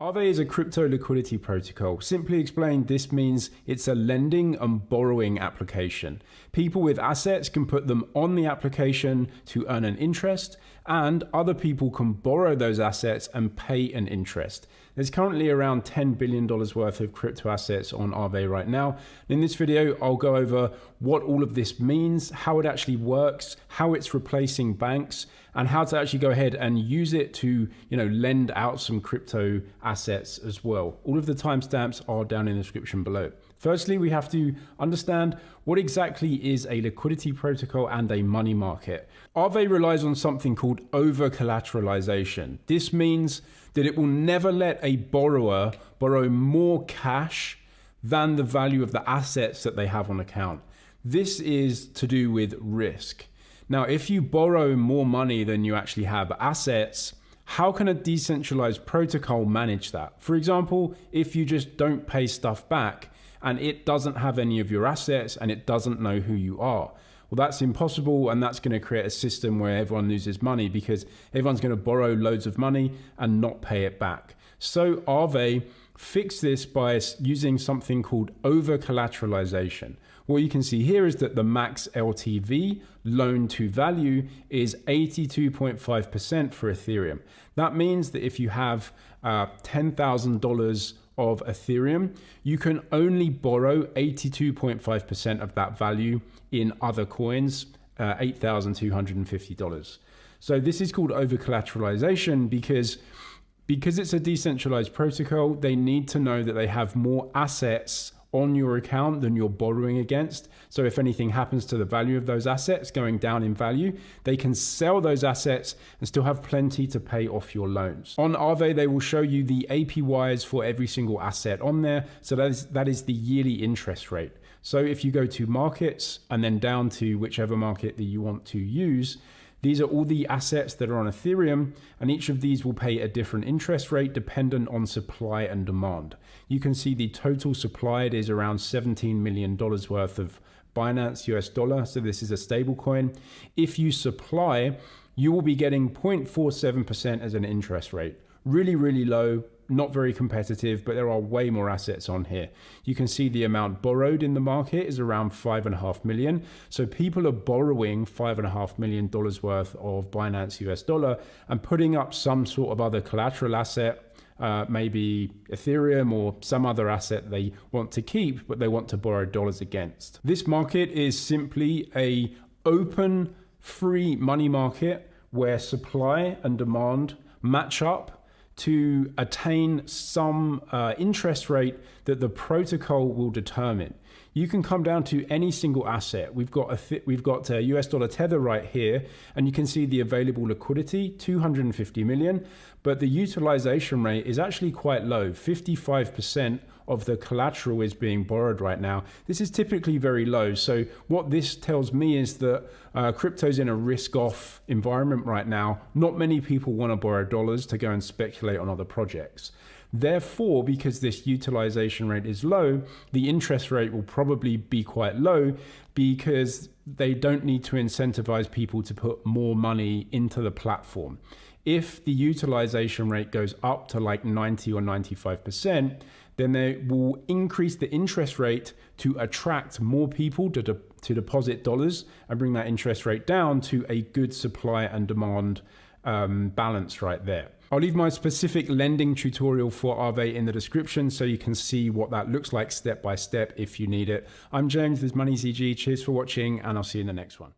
Aave is a crypto liquidity protocol. Simply explained, this means it's a lending and borrowing application. People with assets can put them on the application to earn an interest, and other people can borrow those assets and pay an interest. There's currently around $10 billion worth of crypto assets on Aave right now. In this video, I'll go over what all of this means, how it actually works, how it's replacing banks, and how to actually go ahead and use it to, lend out some crypto assets as well. All of the timestamps are down in the description below. Firstly, we have to understand what exactly is a liquidity protocol and a money market. Aave relies on something called over-collateralization. This means that it will never let a borrower borrow more cash than the value of the assets that they have on account. This is to do with risk. Now, if you borrow more money than you actually have assets, how can a decentralized protocol manage that? For example, if you just don't pay stuff back and it doesn't have any of your assets and it doesn't know who you are, well, that's impossible, and that's going to create a system where everyone loses money because everyone's going to borrow loads of money and not pay it back. So Aave fixed this by using something called over-collateralization. What you can see here is that the max LTV, loan to value, is 82.5% for Ethereum. That means that if you have $10,000 of Ethereum, you can only borrow 82.5% of that value in other coins, $8,250. So this is called over-collateralization because it's a decentralized protocol. They need to know that they have more assets on your account than you're borrowing against. So if anything happens to the value of those assets going down in value, they can sell those assets and still have plenty to pay off your loans. On Aave, they will show you the APYs for every single asset on there. So that is the yearly interest rate. So if you go to markets and then down to whichever market that you want to use, these are all the assets that are on Ethereum, and each of these will pay a different interest rate dependent on supply and demand. You can see the total supplied is around $17 million worth of Binance US dollar. So this is a stable coin. If you supply, you will be getting 0.47% as an interest rate. Really, really low. Not very competitive, but there are way more assets on here. You can see the amount borrowed in the market is around 5.5 million. So people are borrowing $5.5 million worth of Binance US dollar and putting up some sort of other collateral asset, maybe Ethereum or some other asset they want to keep, but they want to borrow dollars against. This market is simply a open, free money market where supply and demand match up to attain some interest rate that the protocol will determine. You can come down to any single asset. We've got a US dollar tether right here, and you can see the available liquidity, 250 million, but the utilization rate is actually quite low. 55% of the collateral is being borrowed right now. This is typically very low. So what this tells me is that crypto's in a risk-off environment right now. Not many people want to borrow dollars to go and speculate on other projects. Therefore, because this utilization rate is low, the interest rate will probably be quite low because they don't need to incentivize people to put more money into the platform. If the utilization rate goes up to like 90 or 95%, then they will increase the interest rate to attract more people to deposit dollars and bring that interest rate down to a good supply and demand balance right there. I'll leave my specific lending tutorial for Aave in the description so you can see what that looks like step by step if you need it. I'm James, this is MoneyZG. Cheers for watching, and I'll see you in the next one.